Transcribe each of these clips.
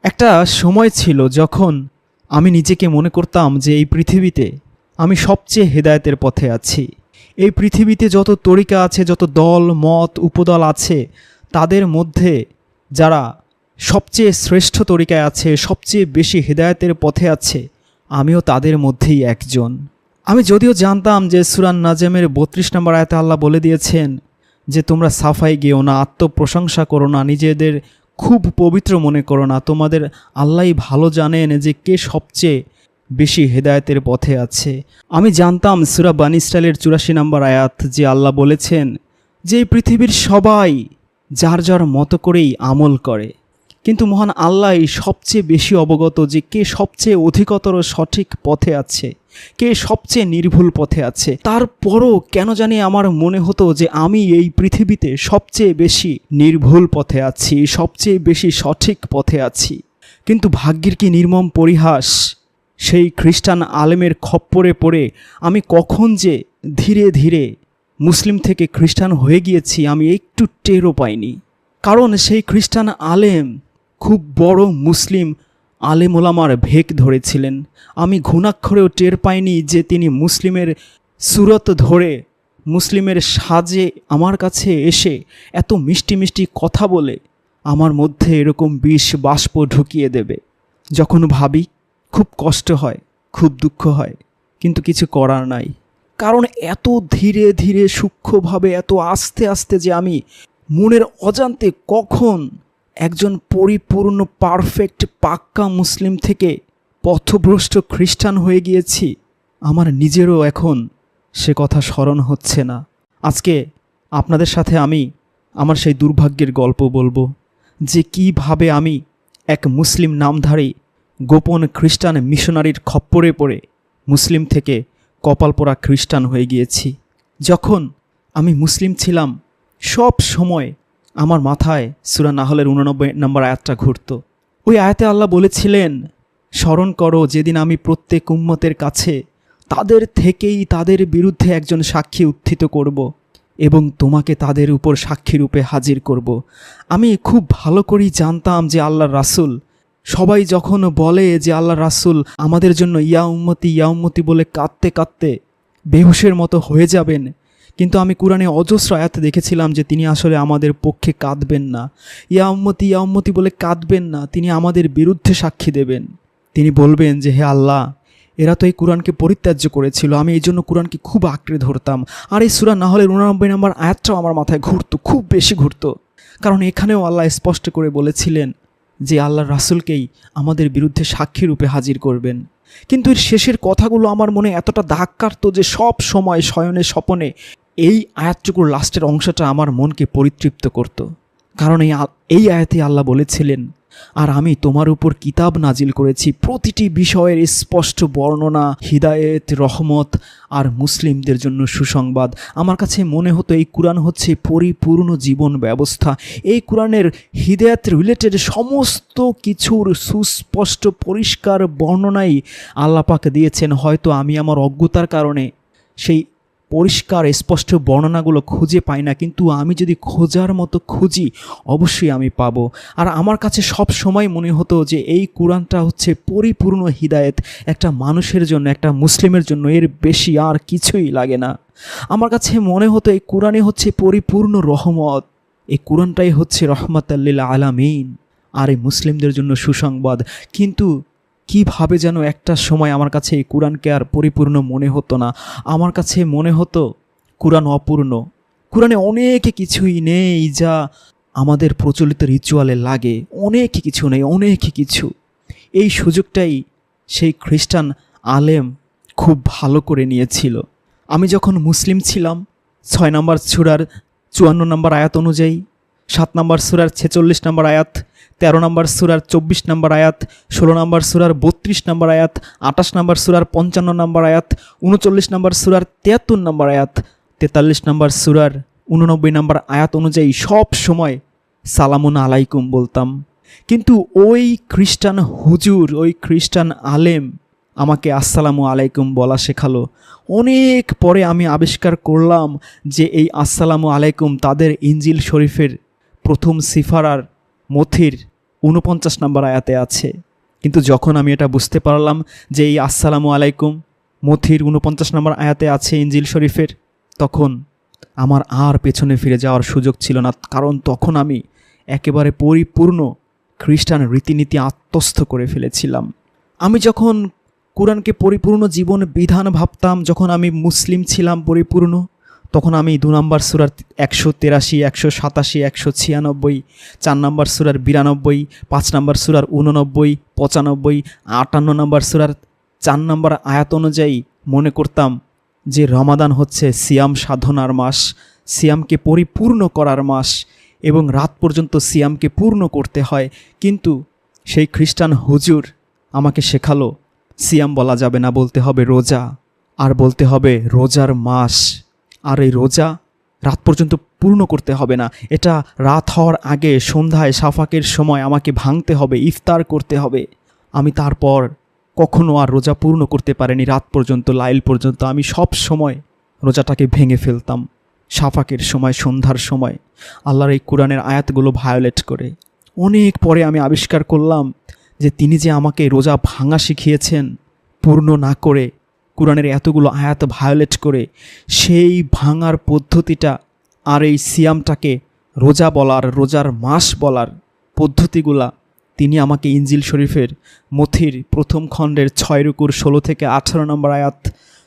একটা সময় ছিল যখন আমি নিজেকে মনে করতাম যে এই পৃথিবীতে আমি সবচেয়ে হেদায়েতের পথে আছি। এই পৃথিবীতে যত তরিকা আছে, যত দল মত উপদল আছে, তাদের মধ্যে যারা সবচেয়ে শ্রেষ্ঠ তরিকায় আছে, সবচেয়ে বেশি হেদায়েতের পথে আছে, আমিও তাদের মধ্যেই একজন। আমি যদিও জানতাম যে সূরা নাজমের 32 নম্বর আয়াতে আল্লাহ বলে দিয়েছেন যে তোমরা সাফাই গেও না, আত্মপ্রশংসা করো না, নিজেদের খুব পবিত্র মনে করো না, তোমাদের আল্লাহই ভালো জানেন যে কে সবচেয়ে বেশি হেদায়েতের পথে আছে। আমি জানতাম সূরা বানী ইসরাইলের 84 নম্বর আয়াত যে আল্লাহ বলেছেন যে এই পৃথিবীর সবাই যার যার মতো করেই আমল করে, কিন্তু মহান আল্লাহই সবচেয়ে বেশি অবগত যে কে সবচেয়ে অধিকতর সঠিক পথে আছে, কে সবচেয়ে নির্ভুল পথে আছে। তারপরও কেন জানি আমার মনে হতো যে আমি এই পৃথিবীতে সবচেয়ে বেশি নির্ভুল পথে আছি, সবচেয়ে বেশি সঠিক পথে আছি। কিন্তু ভাগ্যের কি নির্মম পরিহাস, সেই খ্রিস্টান আলেমের খপ্পরে পড়ে আমি কখন যে ধীরে ধীরে মুসলিম থেকে খ্রিস্টান হয়ে গিয়েছি আমি একটু টেরও পাইনি। কারণ সেই খ্রিস্টান আলেম খুব বড় মুসলিম আলেম ওলামার ভেক ধরেছিলেন। আমি ঘুণাক্ষরেও টের পাইনি যে তিনি মুসলিমের সুরত ধরে, মুসলিমের সাজে আমার কাছে এসে এত মিষ্টি মিষ্টি কথা বলে আমার মধ্যে এরকম বিষ বাষ্প ঢুকিয়ে দেবে। যখন ভাবি খুব কষ্ট হয়, খুব দুঃখ হয়, কিন্তু কিছু করার নাই। কারণ এত ধীরে ধীরে সূক্ষ্মভাবে, এত আস্তে আস্তে যে আমি মনের অজান্তে কখন একজন পরিপূর্ণ পারফেক্ট পাক্কা মুসলিম থেকে পথভ্রষ্ট খ্রিস্টান হয়ে গিয়েছি, আমার নিজেরও এখন সে কথা স্মরণ হচ্ছে না। আজকে আপনাদের সাথে আমি আমার সেই দুর্ভাগ্যের গল্প বলবো যে কিভাবে আমি এক মুসলিম নামধারী গোপন খ্রিস্টান মিশনারির খপ্পরে পড়ে মুসলিম থেকে কপালপোড়া খ্রিস্টান হয়ে গিয়েছি। যখন আমি মুসলিম ছিলাম সব সময় আমার মাথায় সূরা নাহলের 89 নম্বর আয়াতটা ঘুরত। ওই আয়াতে আল্লাহ বলেছিলেন, স্মরণ করো যেদিন আমি প্রত্যেক উম্মতের কাছে তাদের থেকেই তাদের বিরুদ্ধে একজন সাক্ষী উত্থিত করব এবং তোমাকে তাদের উপর সাক্ষী রূপে হাজির করব। আমি খুব ভালো করেই জানতাম যে আল্লাহর রাসূল, সবাই যখন বলে যে আল্লাহর রাসূল আমাদের জন্য ইয়া উম্মতি বলে কাঁদতে কাঁদতে বেহুশের মতো হয়ে যাবেন, কিন্তু আমি কুরআনে অজস্র আয়াত দেখেছিলাম যে তিনি আসলে আমাদের পক্ষে কাঁদবেন না, ইয়া উম্মতি বলে কাঁদবেন না, তিনি আমাদের বিরুদ্ধে সাক্ষী দেবেন। তিনি বলবেন যে হে আল্লাহ, এরা তো এই কুরআনকে পরিত্যাজ্য করেছিল, আমি এই জন্য কুরআনকে খুব আঁকড়ে ধরতাম। আর এই সূরা নাহলের 89 নম্বর আয়াতটাও আমার মাথায় ঘুরতো, খুব বেশি ঘুরতো। কারণ এখানেও আল্লাহ স্পষ্ট করে বলেছিলেন যে আল্লাহর রাসূলকেই আমাদের বিরুদ্ধে সাক্ষী রূপে হাজির করবেন। কিন্তু এর শেষের কথাগুলো আমার মনে এতটা দাগ কাটতো যে সব সময় শয়নে স্বপনে এই আয়াতটুকুর লাস্টের অংশটা আমার মনকে পরিতৃপ্ত করত। কারণ এই আয়াতে আল্লাহ বলেছিলেন, আর আমি তোমার উপর কিতাব নাজিল করেছি প্রতিটি বিষয়ের স্পষ্ট বর্ণনা, হিদায়েত, রহমত আর মুসলিমদের জন্য সুসংবাদ। আমার কাছে মনে হতো এই কুরআন হচ্ছে পরিপূর্ণ জীবন ব্যবস্থা। এই কুরআনের হিদায়াত রিলেটেড সমস্ত কিছুর সুস্পষ্ট পরিষ্কার বর্ণনাই আল্লাহ পাক দিয়েছেন। হয়তো আমি আমার অজ্ঞতার কারণে সেই পরিষ্কার স্পষ্ট বর্ণনাগুলো খুঁজে পাই না, কিন্তু আমি যদি খোঁজার মতো খুঁজি অবশ্যই আমি পাবো। আর আমার কাছে সব সময় মনে হতো যে এই কুরআনটা হচ্ছে পরিপূর্ণ হিদায়েত একটা মানুষের জন্য, একটা মুসলিমের জন্য, এর বেশি আর কিছুই লাগে না। আমার কাছে মনে হতো এই কুরআনে হচ্ছে পরিপূর্ণ রহমত, এই কুরআনটাই হচ্ছে রহমাতাল লিল আলামিন আর এই মুসলিমদের জন্য সুসংবাদ। কিন্তু কিভাবে যেন একটা সময় আমার কাছে এই কুরআনকে আর পরিপূর্ণ মনে হতো না। আমার কাছে মনে হতো কুরআন অপূর্ণ, কুরআনে অনেক কিছুই নেই যা আমাদের প্রচলিত রিচুয়ালে লাগে, অনেক কিছু নেই, অনেক কিছু। এই সুযোগটাই সেই খ্রিস্টান আলেম খুব ভালো করে নিয়েছিল। আমি যখন মুসলিম ছিলাম 6 নম্বর সূরার 54 নম্বর আয়াত অনুযায়ী, 7 নম্বর সূরার 46 নম্বর আয়াত, 13 নম্বর সূরার 24 নম্বর আয়াত, 16 নম্বর সূরার 32 নম্বর আয়াত, 28 নম্বর সূরার 55 নম্বর আয়াত, 39 নম্বর সূরার 73 নম্বর আয়াত, 43 নম্বর সূরার 89 নম্বর আয়াত অনুযায়ী সব সময় সালামুন আলাইকুম বলতাম। কিন্তু ওই খ্রিস্টান হুজুর, ওই খ্রিস্টান আলেম আমাকে আসসালামু আলাইকুম বলা শেখালো। অনেক পরে আমি আবিষ্কার করলাম যে এই আসসালামু আলাইকুম তাদের ইনজিল শরীফের প্রথম সিফারার মথির 49 নম্বর আয়াতে আছে। কিন্তু যখন আমি এটা বুঝতে পারলাম যে এই আসসালামু আলাইকুম মথির 49 নম্বর আয়াতে আছে ইনজিল শরীফের, তখন আমার আর পেছনে ফিরে যাওয়ার সুযোগ ছিল না, কারণ তখন আমি একেবারে পরিপূর্ণ খ্রিস্টান রীতিনীতি আত্মস্থ করে ফেলেছিলাম। আমি যখন কোরআনকে পরিপূর্ণ জীবন বিধান ভাবতাম, যখন আমি মুসলিম ছিলাম পরিপূর্ণ, তখন আমি 2 নম্বর সূরার 183, 187, 196, 4 নম্বর সূরার 92, 5 নম্বর সূরার 89, 95, 58 নম্বর সূরার 4 নম্বর আয়াত অনুযায়ী মনে করতাম যে রমাদান হচ্ছে সিয়াম সাধনার মাস, সিয়ামকে পরিপূর্ণ করার মাস এবং রাত পর্যন্ত সিয়ামকে পূর্ণ করতে হয়। কিন্তু সেই খ্রিস্টান হুজুর আমাকে শেখালো সিয়াম বলা যাবে না, বলতে হবে রোজা, আর বলতে হবে রোজার মাস। আর এই রোজা রাত পর্যন্ত পূর্ণ করতে হবে না, এটা রাত হওয়ার আগে সন্ধ্যায় শাফাকের সময় আমাকে ভাঙতে হবে, ইফতার করতে হবে। আমি তারপর কখনো আর রোজা পূর্ণ করতে পারিনি রাত পর্যন্ত, লাইল পর্যন্ত। আমি সব সময় রোজাটাকে ভেঙে ফেলতাম শাফাকের সময়, সন্ধ্যার সময়, আল্লাহর এই কোরআনের আয়াতগুলো ভায়োলেট করে। অনেক পরে আমি আবিষ্কার করলাম যে তিনি যে আমাকে রোজা ভাঙা শিখিয়েছেন পূর্ণ না করে, কোরআনের এতগুলো আয়াত ভায়োলেট করে, সেই ভাঙার পদ্ধতিটা আর এই সিয়ামটাকে রোজা বলার, রোজার মাস বলার পদ্ধতিগুলা তিনি আমাকে ইনজিল শরীফের মথির প্রথম খণ্ডের 6 রুকুর 16 থেকে 18 নম্বর আয়াত,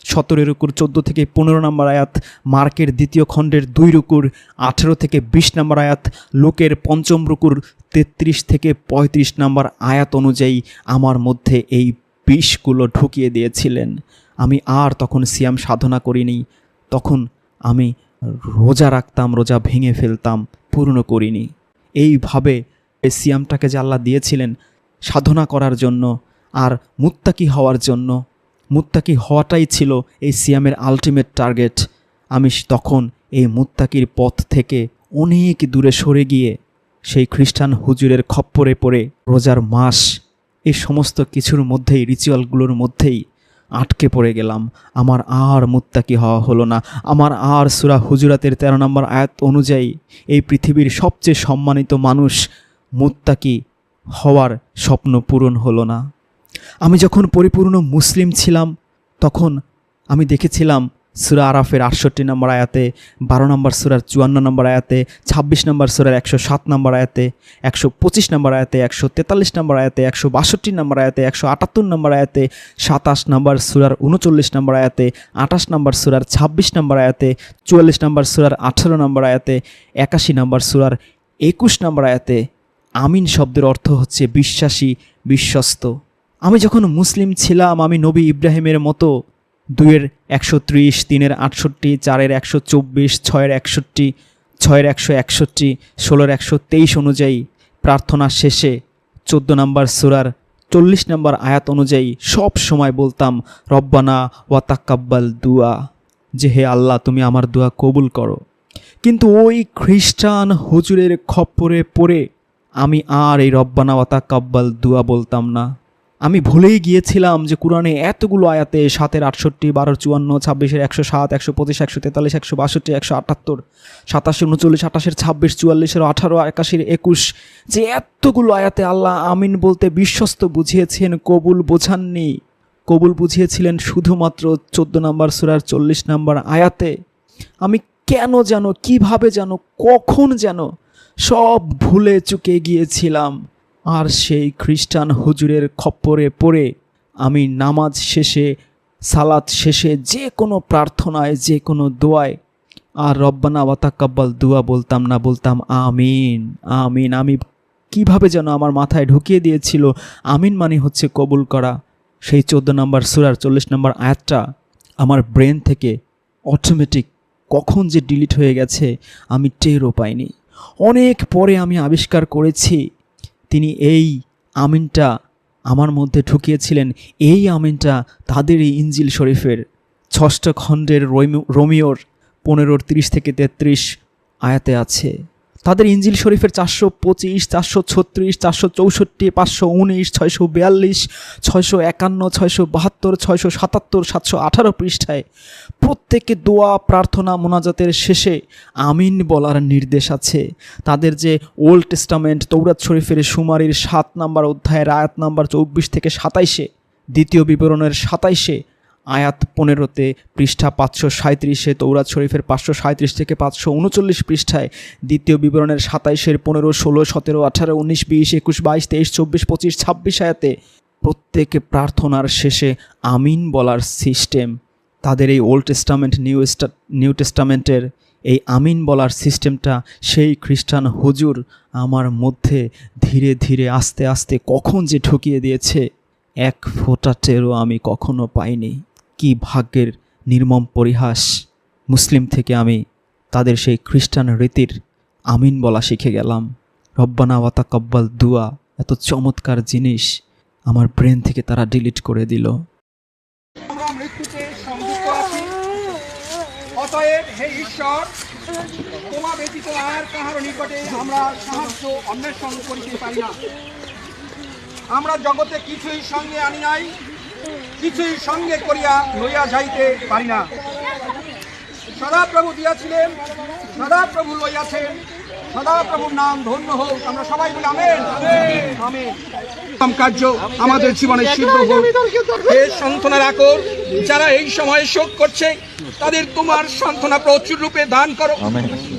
17 রুকুর 14 থেকে 15 নম্বর আয়াত, মার্কের 2য় খণ্ডের 2 রুকুর 18 থেকে 20 নম্বর আয়াত, লোকের 5ম রুকুর 33 থেকে 35 নম্বর আয়াত অনুযায়ী আমার মধ্যে এই বিষগুলো ঢুকিয়ে দিয়েছিলেন। আমি আর তখন সিয়াম সাধনা করিনি, তখন আমি রোজা রাখতাম, রোজা ভেঙে ফেলতাম, পূর্ণ করিনি। এইভাবে এই সিয়ামটাকে যে আল্লাহ দিয়েছিলেন সাধনা করার জন্য আর মুত্তাকি হওয়ার জন্য, মুত্তাকি হওয়াটাই ছিল এই সিয়ামের আলটিমেট টার্গেট। আমি তখন এই মুত্তাকির পথ থেকে অনেক দূরে সরে গিয়ে সেই খ্রিস্টান হুজুরের খপ্পরে পড়ে রোজার মাস, এই সমস্ত কিছুর মধ্যেই, রিচুয়ালগুলোর মধ্যেই আটকে পড়ে গেলাম। আমার আর মুত্তাকি হওয়া হলো না। আমার আর সূরা হুজুরাতের 13 নম্বর আয়াত অনুযায়ী এই পৃথিবীর সবচেয়ে সম্মানিত মানুষ মুত্তাকি হওয়ার স্বপ্ন পূরণ হলো না। আমি যখন পরিপূর্ণ মুসলিম ছিলাম তখন আমি দেখেছিলাম সূরা আরাফের 68 নম্বর আয়াতে, 12 নম্বর সূরার 54 নম্বর আয়াতে, 26 নম্বর সূরার 107 নম্বর আয়াতে, 125 নম্বর আয়াতে, 143 নম্বর আয়াতে, 162 নম্বর আয়াতে, 178 নম্বর আয়াতে, 27 নম্বর সূরার 39 নম্বর আয়াতে, 28 নম্বর সূরার 26 নম্বর আয়াতে, 44 নম্বর সূরার 18 নম্বর আয়াতে, 81 নম্বর সূরার 21 নম্বর আয়াতে আমিন শব্দের অর্থ হচ্ছে বিশ্বাসী, বিশ্বস্ত। আমি যখন মুসলিম ছিলাম আমি নবী ইব্রাহিমের মতো 2-এর 130, 3-এর 68, 4-এর 124, 6-এর 61, 6-এর 161, 16-এর 123 অনুযায়ী প্রার্থনা শেষে 14 নম্বর সূরার 40 নম্বর আয়াত অনুযায়ী সব সময় বলতাম রব্বানা ওয়া তাকাব্বাল দুয়া, যে হে আল্লাহ তুমি আমার দোয়া কবুল করো। কিন্তু ওই খ্রিস্টান হুজুরের খপ্পরে পড়ে আমি আর এই রব্বানা ওয়া তাকাব্বাল দুয়া বলতাম না। আমি ভুলেই গিয়েছিলাম যে কোরআনে এতগুলো আয়াতে 7-এর 68, 12-এর 54, 26-এর 107, 125, 143, 162, 178, 27, 39, 28, 26, 44, 18, 81, 21 যে এতগুলো আয়াতে আল্লাহ আমিন বলতে বিশ্বস্ত বুঝিয়েছেন, কবুল বোঝাননি। কবুল বুঝিয়েছিলেন শুধুমাত্র 14 নম্বর সূরার 40 নম্বর আয়াতে। আমি কেন যেন, কিভাবে যেন, কখন যেন সব ভুলে চুকে গিয়েছিলাম। আর সেই খ্রিস্টান হুজুরের খপ্পরে পড়ে আমি নামাজ শেষে, সালাত শেষে, যে কোনো প্রার্থনায়, যে কোনো দোয়ায় আর রব্বানা ওয়া তাকাব্বাল দুয়া বলতাম না, বলতাম আমিন আমিন। আমি কিভাবে যেন আমার মাথায় ঢুকিয়ে দিয়েছিল আমিন মানে হচ্ছে কবুল করা। সেই 14 নম্বর সূরার 40 নম্বর আয়াতটা আমার ব্রেন থেকে অটোমেটিক কখন যে ডিলিট হয়ে গেছে আমি টেরও পাইনি। অনেক পরে আমি আবিষ্কার করেছি তিনি এই আমিনটা আমার মধ্যে ঢুকিয়েছিলেন। এই আমিনটা তাদের এই ইনজিল শরীফের 6 খণ্ডের রোমিওর 15-30 থেকে 33 আয়াতে আছে। তাদের ইঞ্জিল শরীফের 425, 436, 464, 519, 642, 651, 672, 677, 718 পৃষ্ঠায় প্রত্যেকে দোয়া প্রার্থনা মোনাজাতের শেষে আমিন বলার নির্দেশ আছে। তাদের যে ওল্ড টেস্টামেন্ট তৌরাত শরীফের শুমারির 7 নম্বর অধ্যায়ের আয়াত নম্বর 24 থেকে 27, দ্বিতীয় বিবরণের 27, আয়াত 15-তে, পৃষ্ঠা 537-এ, তৌরাত শরীফের 537 থেকে 539 পৃষ্ঠায়, দ্বিতীয় বিবরণের 27-এর 15, 16, 17, 18, 19, 20, 21, 22, 23, 24, 25, 26 আয়াতে প্রত্যেকে প্রার্থনার শেষে আমিন বলার সিস্টেম। তাদের এই ওল্ড টেস্টামেন্ট নিউ টেস্টামেন্টের এই আমিন বলার সিস্টেমটা সেই খ্রিস্টান হুজুর আমার মধ্যে ধীরে ধীরে আস্তে আস্তে কখন যে ঢুকিয়ে দিয়েছে এক ফোঁটা টেরও আমি কখনো পাইনি। কি ভাগ্যের নির্মম পরিহাস! মুসলিম থেকে আমি তাদের সেই খ্রিস্টান রীতির আমিন বলা শিখে গেলাম। রব্বানা ওয়া তাকাব্বাল দুয়া, এত চমৎকার জিনিস আমার ব্রেন থেকে তারা ডিলিট করে দিল। আমরা মৃত্যুতে সংযুক্ত আছি, অতএব হে ঈশ্বর, তোমা ব্যতীত আর কাহারও নিকটে আমরা সাহায্য অন্বেষণ করিতে পারি না। আমরা জগতে কিছুই সঙ্গে আনি নাই, কিছুই সঙ্গে করিয়া লইয়া যাইতে পারি না। সদাপ্রভু দিয়াছিলেন, সদাপ্রভু লইয়াছেন, সদাপ্রভুর নাম ধন্য হোক। আমরা সবাই বলি আমেন, আমেন। কার্য আমাদের জীবনে সিদ্ধ হোক। হে সান্ত্বনা রাখো যারা এই সময়ে শোক করছে, তাদের তোমার সান্ত্বনা প্রচুর রূপে দান করো।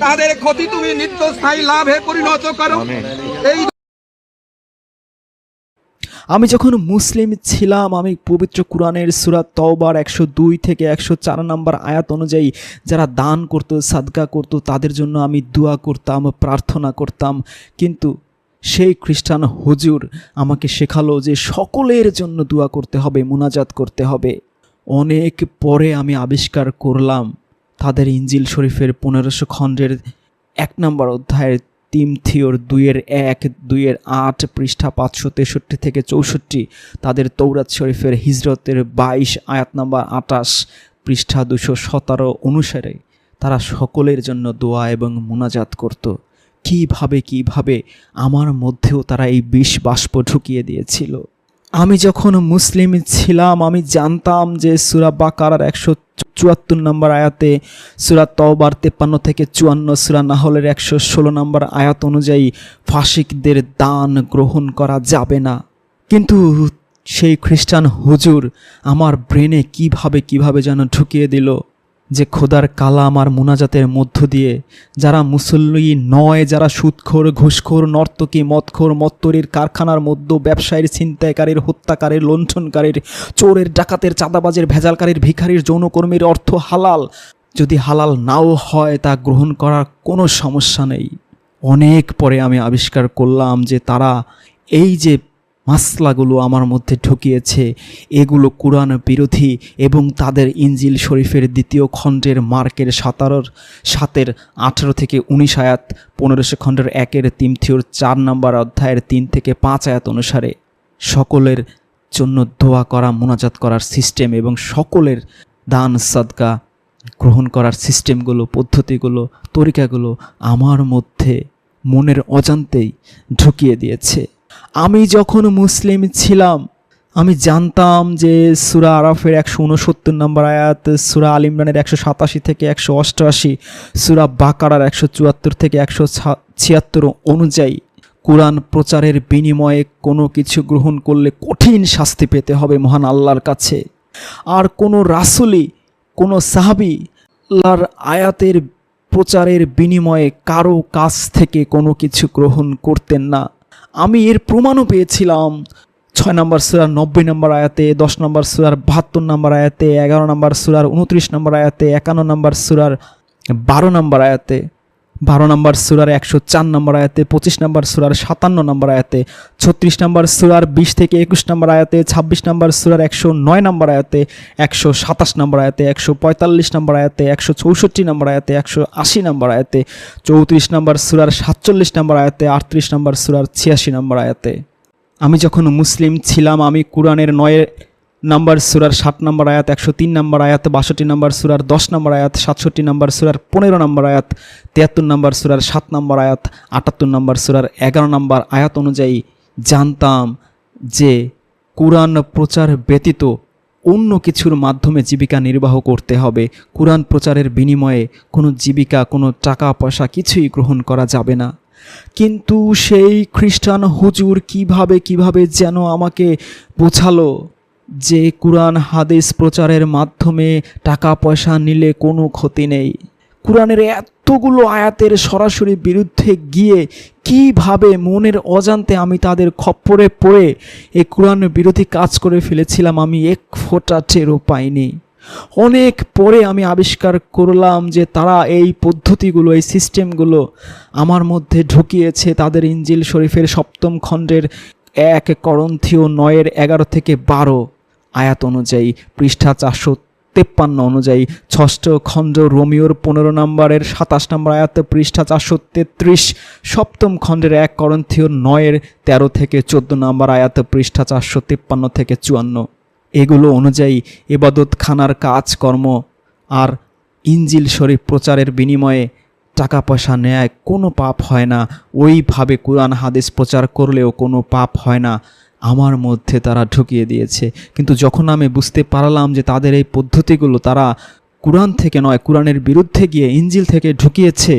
তাদের ক্ষতি তুমি নিত্য স্থায়ী লাভে পরিণত করো। এই আমি যখন মুসলিম ছিলাম, আমি পবিত্র কুরআনের সূরা তওবার 102 থেকে 104 নম্বর আয়াত অনুযায়ী যারা দান করতো, সাদকা করতো, তাদের জন্য আমি দোয়া করতাম, প্রার্থনা করতাম। কিন্তু সেই খ্রিস্টান হুজুর আমাকে শেখালো যে সকলের জন্য দোয়া করতে হবে, মুনাজাত করতে হবে। অনেক পরে আমি আবিষ্কার করলাম তাদের ইঞ্জিল শরীফের 1500 খণ্ডের 1 নম্বর অধ্যায়ের তিমথিওর 2-1, 2-8, পৃষ্ঠা 563 থেকে 64, তাদের তৌরাত শরীফের হিজরতের 22 আয়াত নম্বর 28, পৃষ্ঠা 217 অনুসারে তারা সকলের জন্য দোয়া এবং মুনাজাত করত। কিভাবে আমার মধ্যেও তারা এই বিষ বাষ্প ঢুকিয়ে দিয়েছিল। আমি যখন মুসলিম ছিলাম, আমি জানতাম যে সূরা বাকারার 174 নম্বর আয়াতে, সূরা তওবার 53 থেকে 54, সূরা নাহলের 116 নম্বর আয়াত অনুযায়ী ফাসিকদের দান গ্রহণ করা যাবে না। কিন্তু সেই খ্রিস্টান হুজুর আমার ব্রেনে কিভাবে যেন ঢুকিয়ে দিল যে খোদার কালাম আর মুনাজাতের মধ্য দিয়ে যারা মুসল্লি নয়, যারা সুদখোর, ঘুষখোর, নর্তকী, মদখোর, মত্তরীর কারখানার মধ্যে ব্যবসায়ীর, ছিনতাইকারীর, হত্যাকারীর, লুণ্ঠনকারীর, চোরের, ডাকাতের, চাঁদাবাজের, ভেজালকারীর, ভিখারির, যৌনকর্মীর অর্থ হালাল, যদি হালাল নাও হয় তা গ্রহণ করার কোনো সমস্যা নেই। অনেক পরে আমি আবিষ্কার করলাম যে তারা এই যে মাসলাগুলো আমার মধ্যে ঢুকিয়েছে এগুলো কোরআন বিরোধী এবং তাদের ইঞ্জিল শরীফের 2 খণ্ডের মার্কের 7-এর 18 থেকে 19 আয়াত, 1500 খণ্ডের 1-এর তিমথিওর 4 নম্বর অধ্যায়ের 3 থেকে 5 আয়াত অনুসারে সকলের জন্য দোয়া করা, মুনাজাত করার সিস্টেম এবং সকলের দান সাদকা গ্রহণ করার সিস্টেমগুলো, পদ্ধতিগুলো, তরিকাগুলো আমার মধ্যে মনের অজান্তেই ঢুকিয়ে দিয়েছে। আমি যখন মুসলিম ছিলাম, আমি জানতাম যে সূরা আরাফের 169 নম্বর আয়াত, সূরা আল ইমরানের 187 থেকে 188, সূরা বাকারার 174 থেকে 176 অনুযায়ী কোরআন প্রচারের বিনিময়ে কোনো কিছু গ্রহণ করলে কঠিন শাস্তি পেতে হবে মহান আল্লাহর কাছে। আর কোনো রাসূলি, কোনো সাহাবী আল্লাহর আয়াতের প্রচারের বিনিময়ে কারো কাছ থেকে কোনো কিছু গ্রহণ করতেন না। আমি এর প্রমাণও পেয়েছিলাম 6 নম্বর সূরার 90 নম্বর আয়াতে, 10 নম্বর সূরার 72 নম্বর আয়াতে, 11 নম্বর সূরার 29 নম্বর আয়াতে, 51 নম্বর সূরার 12 নম্বর আয়াতে, 12 নম্বর সূরার 104 নম্বর আয়াতে, 25 নম্বর সূরার 57 নম্বর আয়াতে, 36 নম্বর সূরার 20 থেকে 21 নম্বর আয়াতে, 26 নম্বর সূরার 109 নম্বর আয়াতে, 127 নম্বর আয়াতে, 145 নম্বর আয়াতে, 164 নম্বর আয়াতে, 180 নম্বর আয়াতে, 34 নম্বর সূরার 47 নম্বর আয়াতে, 38 নম্বর সূরার 86 নম্বর আয়াতে। আমি যখন মুসলিম ছিলাম, আমি কোরআনের নম্বর সূরার 7 নম্বর আয়াত, 103 নম্বর আয়াত, 62 নম্বর সূরার 10 নম্বর আয়াত, 67 নম্বর সূরার 15 নম্বর আয়াত, 73 নম্বর সূরার 7 নম্বর আয়াত, 78 নম্বর সূরার 11 নম্বর আয়াত অনুযায়ী জানতাম যে কুরআন প্রচার ব্যতীত অন্য কিছুর মাধ্যমে জীবিকা নির্বাহ করতে হবে। কুরআন প্রচারের বিনিময়ে কোনো জীবিকা, কোনো টাকা পয়সা কিছুই গ্রহণ করা যাবে না। কিন্তু সেই খ্রিস্টান হুজুর কিভাবে যেন আমাকে বোঝালো যে কুরআন হাদিস প্রচারের মাধ্যমে টাকা পয়সা নিলে কোনো ক্ষতি নেই। কুরআনের এতগুলো আয়াতের সরাসরি বিরুদ্ধে গিয়ে কিভাবে মনের অজান্তে আমি তাদের খপ্পরে পড়ে এই কুরআন বিরোধী কাজ করে ফেলেছিলাম, আমি এক ফোঁটা টেরও পাইনি। অনেক পরে আমি আবিষ্কার করলাম যে তারা এই পদ্ধতিগুলো, এই সিস্টেমগুলো আমার মধ্যে ঢুকিয়েছে তাদের ইনজিল শরীফের 7ম খণ্ডের 1 করন্থীয় 9:11-12 আয়াত অনুযায়ী, পৃষ্ঠা 453 অনুযায়ী, 6ষ্ঠ খণ্ড রোমিওর 15 নম্বরের 27 নম্বর আয়াত, পৃষ্ঠা 433, 7ম খণ্ডের 1 করন্থীয় 9:13-14 নম্বর আয়াত, পৃষ্ঠা 453-54। এগুলো অনুযায়ী ইবাদতখানার কাজকর্ম আর ইনজিল শরীফ প্রচারের বিনিময়ে টাকা পয়সা নেয় কোনো পাপ হয় না। ওইভাবে কুরআন হাদিস প্রচার করলেও কোনো পাপ হয় না, আমার মধ্যে তারা ঢুকিয়ে দিয়েছে। কিন্তু যখন আমি বুঝতে পারলাম যে তাদের এই পদ্ধতিগুলো তারা কুরআন থেকে নয়, কুরআনের বিরুদ্ধে গিয়ে ইনজিল থেকে ঢুকিয়েছে,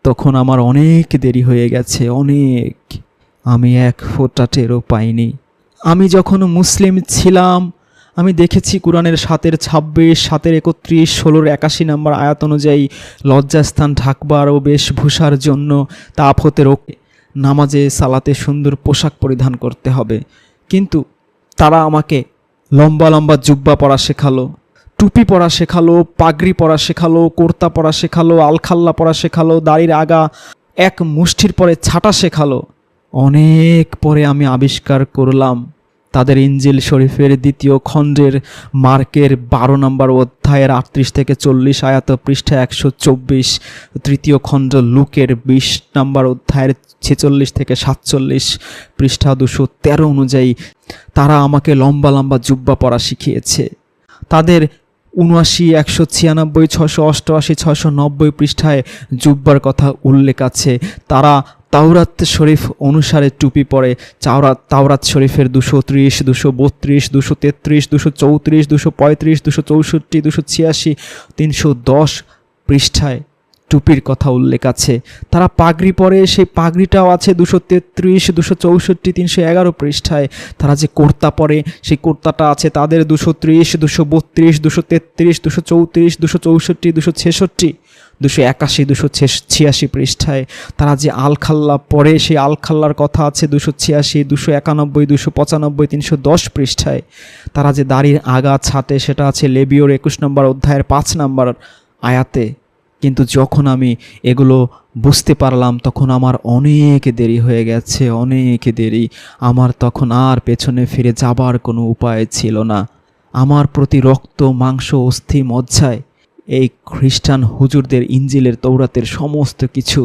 তখন আমার অনেক দেরি হয়ে গেছে, অনেক। আমি এক ফোঁটা টেরও পাইনি। আমি যখন মুসলিম ছিলাম আমি দেখেছি কুরআনের 7:26, 7:31, 16:81 নম্বর আয়াত অনুযায়ী লজ্জাস্থান ঢাকবার ও বেশভূষার জন্য তাপ হতে রোকে নামাজে সালাতে সুন্দর পোশাক পরিধান করতে হবে। কিন্তু তারা আমাকে লম্বা লম্বা জুব্বা পরা শেখালো, টুপি পরা শেখালো, পাগড়ি পরা শেখালো, কুর্তা পরা শেখালো, আলখাল্লা পরা শেখালো, দাড়ির আগা এক মুষ্টির পরে ছাটা শেখালো। অনেক পরে আমি আবিষ্কার করলাম তাদের ইনজিল শরীফের 2য় খণ্ডের মার্কের 12 নম্বর অধ্যায়ের 38-40 আয়াত, পৃষ্ঠা 124, 3য় খণ্ড লুকের 20 নম্বর অধ্যায়ের 46-47 পৃষ্ঠা 213 অনুযায়ী তারা আমাকে লম্বা লম্বা জুব্বা পরা শিখিয়েছে। তাদের 79, 196, 688, 690 পৃষ্ঠায় জুব্বার কথা উল্লেখ আছে। তারা তাওরাত শরীফ অনুসারে টুপি পরে। তাওরাত শরীফের 230, 232, 233, 234, 235, 264, 286, 310 পৃষ্ঠায় টুপির কথা উল্লেখ আছে। তারা পাগড়ি পরে, সেই পাগড়িটাও আছে 233, 264, 311 পৃষ্ঠায়। তারা যে কুর্তা পরে সেই কুর্তাটা আছে তাদের 230, 232, 233, 234, 264, 266, 281, 286 পৃষ্ঠায়। তারা যে আলখাল্লা পরে সেই আলখাল্লার কথা আছে 286, 291, 295, 310 পৃষ্ঠায়। তারা যে দাড়ির আগা ছাটে সেটা আছে লেবিওর 21 নম্বর অধ্যায়ের 5 নম্বর আয়াতে। কিন্তু যখন আমি এগুলো বুঝতে পারলাম তখন আমার অনেক দেরি হয়ে গেছে, অনেক দেরি। আমার তখন আর পেছনে ফিরে যাবার কোনো উপায় ছিল না। আমার প্রতি রক্ত মাংস অস্থি মজ্জায় এই খ্রিস্টান হুজুরদের ইনজিলের তৌরাতের সমস্ত কিছু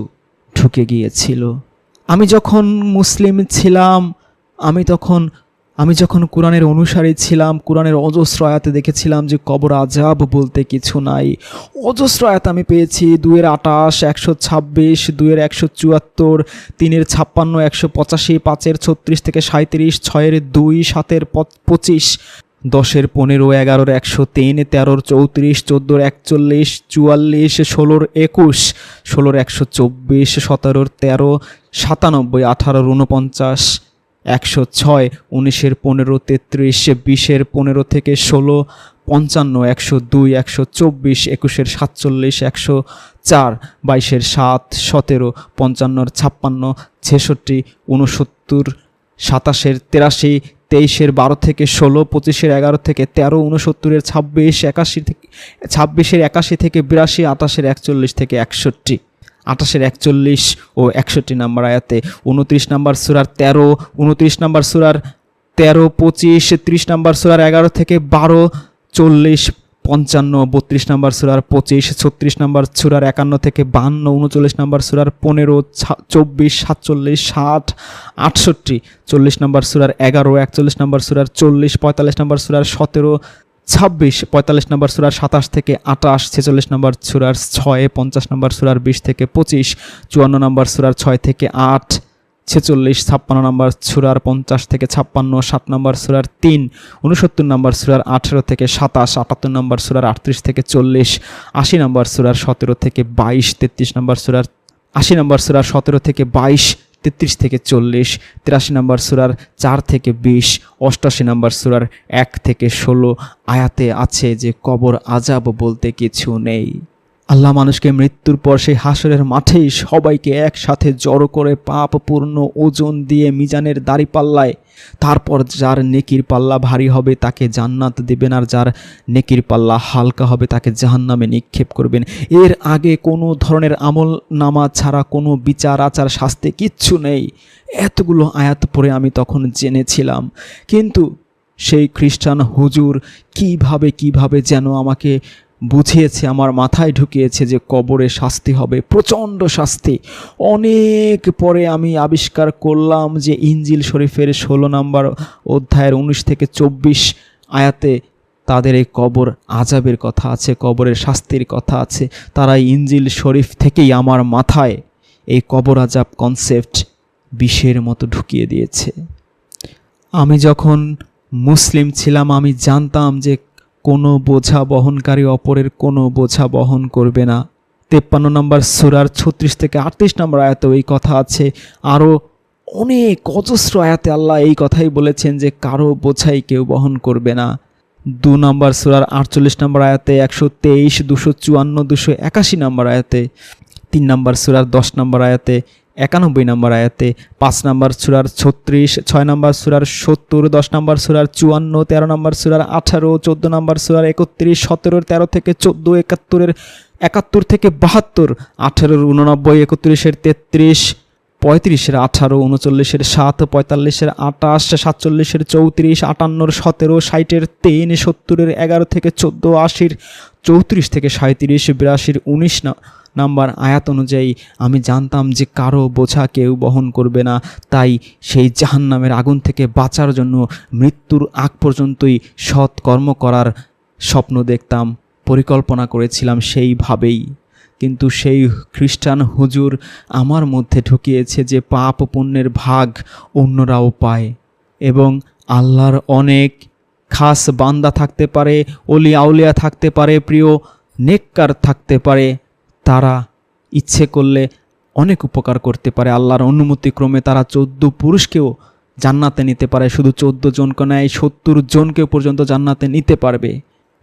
ঢুকে গিয়েছিল। আমি যখন মুসলিম ছিলাম আমি যখন কুরআনের অনুসারী ছিলাম, কুরআনের অজস্র আয়াতে দেখেছিলাম যে কবর আজাব বলতে কিছু নাই। অজস্র আয়াত আমি পেয়েছি, 2-28, 126, 2-174, 3-56, 185, 5-36-37, 6-2, 7-25, 10-15, 11-103, 13-34, 14-41, 44, 16-21, 16-124, 17-13, 97, 18-49, 106, 19-15, 33, 20-15 থেকে 16, 55, 102, 124, 21-47, 104, 22-7, 17, 55, 56, 66, 69, 27-83, 23-12 থেকে 16, 25-11 থেকে 13, 69, 26-81 থেকে 26-81 থেকে 82, 28-41 থেকে 61, 28-41 ও 61 নম্বর আয়াতে, 29 নম্বর সূরার 13, 29 নম্বর সূরার 13, 25, 30 নম্বর সূরার 11 থেকে 12, 40, 55, 32 নম্বর সূরার 25, 36 নম্বর সূরার 51 থেকে 52, 39 নম্বর সূরার 15, 24, 47, 60, 68, 40 নম্বর সূরার 11, 41 নম্বর সূরার 40, 45 নম্বর সূরার 17, 26, 45 নম্বর সূরার 27 থেকে 28, 46 নম্বর সূরার 6, 50 নম্বর সূরার 20 থেকে 25, 54 নম্বর সূরার 6 থেকে 8, 46, 56 নম্বর সূরার 50 থেকে 56, 60 নম্বর সূরার 3, 69 নম্বর সূরার 18 থেকে 27, 78 নম্বর সূরার 38 থেকে 40, 80 নম্বর সূরার 17 থেকে 22, 33 নম্বর সূরার 80 নম্বর সূরার 17 থেকে 22, 33 থেকে 40, 83 নম্বর সূরার 4 থেকে 20, 88 নম্বর সূরার 1 থেকে 16 আয়াতে আছে যে কবর আযাব বলতে কিছু নেই। আল্লাহ মানুষকে মৃত্যুর পর সেই হাসরের মাঠেই সবাইকে একসাথে জড়ো করে পাপপূর্ণ ওজন দিয়ে মিজানের দাঁড়িপাল্লায়, তারপর যার নেকির পাল্লা ভারী হবে তাকে জান্নাত দেবেন, আর যার নেকির পাল্লা হালকা হবে তাকে জাহান্নামে নিক্ষেপ করবেন। এর আগে কোনো ধরনের আমল নামা ছাড়া কোনো বিচার আচার শাস্তি কিচ্ছু নেই। এতগুলো আয়াত পড়ে আমি তখন জেনেছিলাম, কিন্তু সেই খ্রিস্টান হুজুর কিভাবে যেন আমাকে বুঝিয়েছে, আমার মাথায় ঢুকিয়েছে যে কবরে শাস্তি হবে, প্রচণ্ড শাস্তি। অনেক পরে আমি আবিষ্কার করলাম যে ইনজিল শরীফের 16 নম্বর অধ্যায়ের 19 থেকে 24 আয়াতে তাদের এই কবর আযাবের কথা আছে, কবরের শাস্তির কথা আছে। তারা ইনজিল শরীফ থেকেই আমার মাথায় এই কবর আযাব কনসেপ্ট বিষের মতো ঢুকিয়ে দিয়েছে। আমি যখন মুসলিম ছিলাম আমি জানতাম যে কোনো বোঝা বহনকারী অপরের কোনো বোঝা বহন করবে না। 53 নম্বর সূরার 36 থেকে 38 নম্বর আয়াতেও এই কথা আছে। আরও অনেক অজস্র আয়াতে আল্লাহ এই কথাই বলেছেন যে কারো বোঝাই কেউ বহন করবে না। 2 নম্বর সূরার 48 নম্বর আয়াতে, 123, 254, 281 নম্বর আয়াতে, 3 নম্বর সূরার 10 নম্বর আয়াতে, 91 নম্বর আয়াতে, 5 নম্বর সূরার 36, 6 নম্বর সূরার 70, 10 নম্বর সূরার 54, 13 নম্বর সূরার 18, 14 নম্বর সূরার 31, 17, 13 থেকে 14, 71 থেকে 72, 18, 89, 31, 33, 35, 18, 39, 7, 45, 28, 47, 34, 58, 17, 60, 3, 70, 11 থেকে 14, 80, 34 থেকে 37, 82, 19 নাম্বার আয়াত অনুযায়ী আমি জানতাম যে কারো বোঝা কেউ বহন করবে না। তাই সেই জাহান্নামের আগুন থেকে বাঁচার জন্য মৃত্যুর আগ পর্যন্তই সৎ কর্ম করার স্বপ্ন দেখতাম, পরিকল্পনা করেছিলাম সেইভাবেই। কিন্তু সেই খ্রিস্টান হুজুর আমার মধ্যে ঢুকিয়েছে যে পাপ পুণ্যের ভাগ অন্যরাও পায়, এবং আল্লাহর অনেক খাস বান্দা থাকতে পারে, ওলি আউলিয়া থাকতে পারে, প্রিয় নেককার থাকতে পারে, তারা ইচ্ছে করলে অনেক উপকার করতে পারে। আল্লাহর অনুমতিক্রমে তারা 14 পুরুষকেও জান্নাতে নিতে পারে। শুধু 14 জনকে নেয়, 70 জনকেও পর্যন্ত জান্নাতে নিতে পারবে।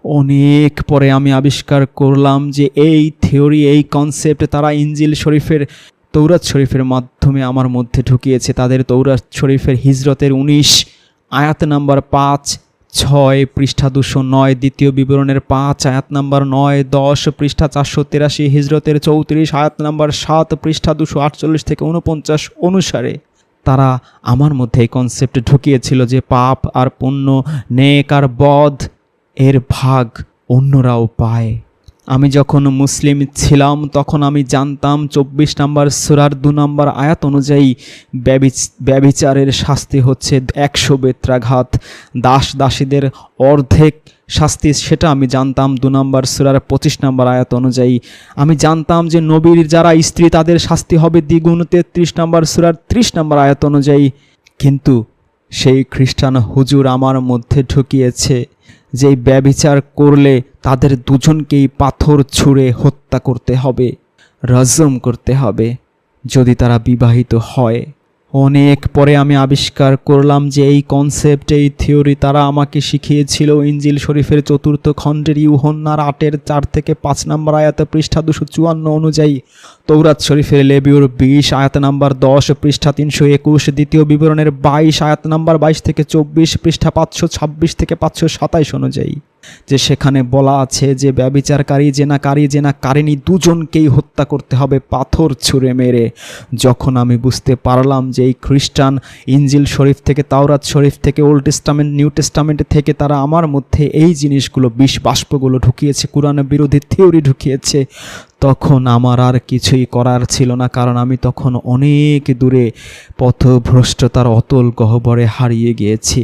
অনেক পরে আমি আবিষ্কার করলাম যে এই থিওরি, এই কনসেপ্ট তারা ইনজিল শরীফের, তৌরাত শরীফের মাধ্যমে আমার মধ্যে ঢুকিয়েছে। তাদের তৌরাত শরীফের হিজরতের 19 আয়াত নাম্বার 5, 6 পৃষ্ঠা 209, দ্বিতীয় বিবরণের 5 আয়াত নাম্বার 9, 10 পৃষ্ঠা 483, হিজরতের 34 আয়াত নাম্বার 7 পৃষ্ঠা 248 থেকে 49 অনুসারে তারা আমার মধ্যে এই কনসেপ্ট ঢুকিয়েছিল যে পাপ আর পুণ্য, নেক আর বদ এর ভাগ অন্যরাও পায়। আমি যখন মুসলিম ছিলাম তখন আমি জানতাম 24 নম্বর সূরার 2 নম্বর আয়াত অনুযায়ী ব্যভিচারের শাস্তি হচ্ছে 100 বেত্রাঘাত, দাস দাসীদের অর্ধেক শাস্তি, সেটা আমি জানতাম 2 নম্বর সূরার 25 নম্বর আয়াত অনুযায়ী। আমি জানতাম যে নবীর যারা স্ত্রী তাদের শাস্তি হবে দ্বিগুণ 33 নম্বর সূরার 30 নম্বর আয়াত অনুযায়ী। কিন্তু সেই খ্রিস্টান হুজুর আমার মধ্যে ঢুকিয়েছে যে ব্যভিচার করলে তাদের দুজনকেই পাথর ছুঁড়ে হত্যা করতে হবে, রজম করতে হবে যদি তারা বিবাহিত হয়। অনেক পরে আমি আবিষ্কার করলাম যে এই কনসেপ্ট, এই থিওরি তারা আমাকে শিখিয়েছিল ইনজিল শরীফের 4th খণ্ডের ইউহান্নার 8 4 থেকে 5 নম্বর আয়াত পৃষ্ঠা 254 অনুযায়ী, তৌরাত শরীফের লেবিয়র 20 আয়াত নাম্বার 10 পৃষ্ঠা 321, দ্বিতীয় বিবরণের 22 আয়াত নাম্বার 22 থেকে 24 পৃষ্ঠা 526 থেকে 527 অনুযায়ী। যে সেখানে বলা আছে যে ব্যভিচারকারী জেনাকারিনী দুজনকেই হত্যা করতে হবে পাথর ছুঁড়ে মেরে। যখন আমি বুঝতে পারলাম যে এই খ্রিস্টান ইঞ্জিল শরীফ থেকে, তাওরাত শরীফ থেকে, ওল্ড টেস্টামেন্ট, নিউ টেস্টামেন্ট থেকে তারা আমার মধ্যে এই জিনিসগুলো, বিষ বাষ্পগুলো ঢুকিয়েছে, কোরআনের বিরোধী থিওরি ঢুকিয়েছে, তখন আমার আর কিছুই করার ছিল না। কারণ আমি তখন অনেক দূরে পথভ্রষ্টতার অতল গহ্বরে হারিয়ে গিয়েছি।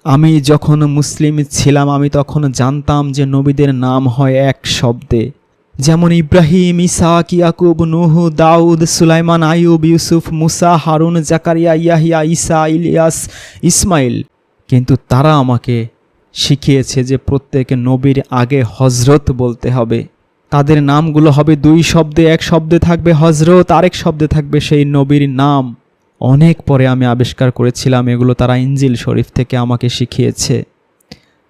আমি যখন মুসলিম ছিলাম আমি তখন জানতাম যে নবীদের নাম হয় এক শব্দে, যেমন ইব্রাহিম, ইসাক, ইয়াকুব, নূহ, দাউদ, সুলাইমান, আইয়ুব, ইউসুফ, মুসা, হারুন, জাকারিয়া, ইয়াহিয়া, ঈসা, ইলিয়াস, ইসমাইল। কিন্তু তারা আমাকে শিখিয়েছে যে প্রত্যেক নবীর আগে হজরত বলতে হবে। তাদের নামগুলো হবে দুই শব্দে, এক শব্দে থাকবে হজরত, আরেক শব্দে থাকবে সেই নবীর নাম। অনেক পরে আমি আবিষ্কার করেছিলাম এগুলো তারা ইঞ্জিল শরীফ থেকে আমাকে শিখিয়েছে।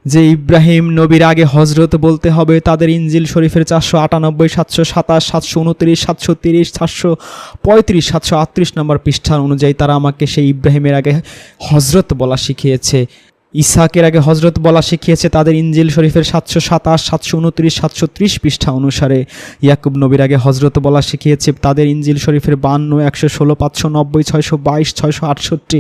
যে ইব্রাহিম নবীর আগে হজরত বলতে হবে, তাদের ইঞ্জিল শরীফের 498, 727, 729, 730, 735, 738 নম্বর পৃষ্ঠা অনুযায়ী তারা আমাকে সেই ইব্রাহিমের আগে হজরত বলা শিখিয়েছে। ইসাকের আগে হজরত বলা শিখিয়েছে তাদের ইঞ্জিল শরীফের 727, 729, 730 পৃষ্ঠা অনুসারে। ইয়াকুব নবীর আগে হজরত বলা শিখিয়েছে তাদের ইঞ্জিল শরীফের 52, 116, 590, 622, 668,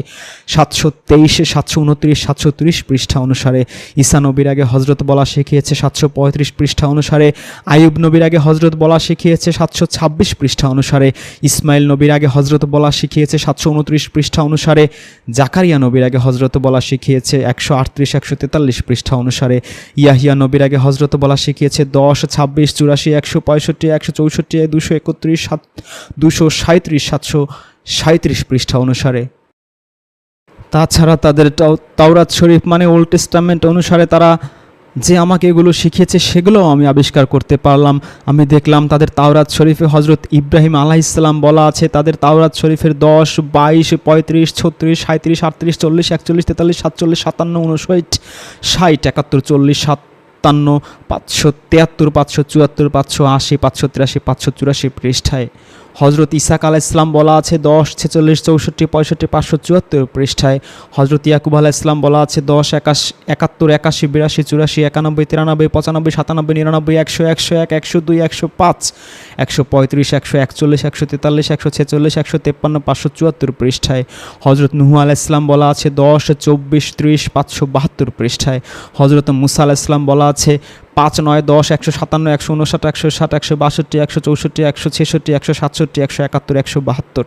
723, 729, 730 পৃষ্ঠা অনুসারে। ঈসা নবীর আগে হজরত বলা শিখিয়েছে 735 পৃষ্ঠা অনুসারে। আইয়ুব নবীর আগে হজরত বলা শিখিয়েছে 726 পৃষ্ঠা অনুসারে। ইসমাইল নবীর আগে হজরত বলা শিখিয়েছে 729 পৃষ্ঠা অনুসারে। জাকারিয়া নবীর আগে হজরত বলা শিখিয়েছে 138, 143 পৃষ্ঠা অনুসারে। ইয়াহিয়া নবীর আগে হজরত বলা শিখিয়েছে 10, 26, 84, 165, 164, 231, 237, 737 পৃষ্ঠা অনুসারে। তাছাড়া তাদের তাওরাত শরীফ মানে ওল্ড টেস্টামেন্ট অনুসারে তারা যে আমাকে এগুলো শিখিয়েছে সেগুলোও আমি আবিষ্কার করতে পারলাম। আমি দেখলাম তাদের তাওরাত শরীফে হজরত ইব্রাহিম আলাইহিসসালাম বলা আছে, তাদের তাওরাত শরীফের 10, 22, 35, 36, 37, 38, 40, 41, 43, 47, 57, 59, 60, 71, 40, 57, 573, 574, 580, 583, 584 পৃষ্ঠায়। হজরত ইসাক আলাইহিসসালাম বলা আছে 10, 46, 64, 65, 574 পৃষ্ঠায়। হজরত ইয়াকুব আলাইহিসসালাম বলা আছে 10, 71, 81, 82, 84, 91, 93, 95, 97, 99, 100, 101, 102, 105, 135, 141, 143, 146, 153, 574 পৃষ্ঠায়। হজরত নূহ আলাইহিসসালাম বলা আছে 10, 24, 30, 572 পৃষ্ঠায়। হজরত মুসা আলাইহিসসালাম বলা আছে 5, 9, 10, 157, 159, 160, 162, 164, 166, 167, 171, 172,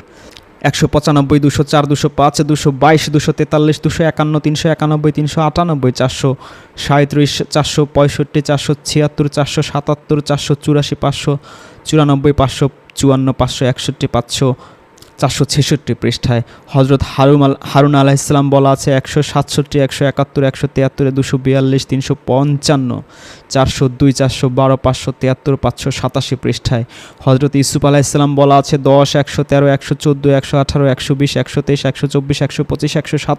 195, 204, 205, 222, 243, 251, 391, 398, 437, 465, 476, 477, 484, 594, 554, 561, 466 পৃষ্ঠায়। হজরত হারুন আলাইহিসসালাম বলা আছে 167, 171, 173, 242, 355, 402, 412, 573, 587 পৃষ্ঠায়। হজরত ইউসুফ আলাইহিসসালাম বলা আছে 10, 113, 114, 118, 120, 123, 124, 125,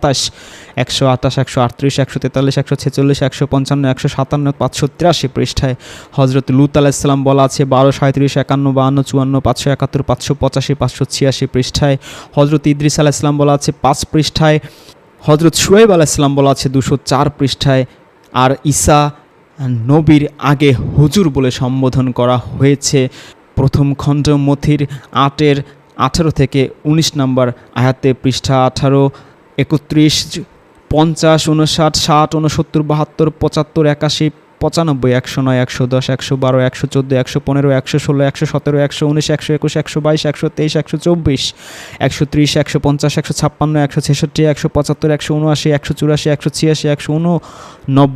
127, 128, 138, 143, 146, 155, 157, 583 পৃষ্ঠায়। হজরত লূত আলাইহিসসালাম বলা আছে 12, 37, 51, 52, 54, 571, 585, 586 পৃষ্ঠায়। হজরত ইদ্রিস আলাইহিসসালাম বলা আছে 5 পৃষ্ঠায়। হজরত শুয়াইব আলাইহিসসালাম বলা আছে 204 পৃষ্ঠায়। আর ঈসা নবীর আগে হুজুর বলে সম্বোধন করা হয়েছে প্রথম খণ্ড মথির 8 18 থেকে 19 নম্বর আয়াতে, পৃষ্ঠা 18, 31, 50, 59, 60, 69, 72, 75, 81, 95, 109, 110, 112, 114, 115, 116, 117, 119, 121, 122, 123, 124, 130, 150, 156, 166, 175, 179, 184, 186, 189,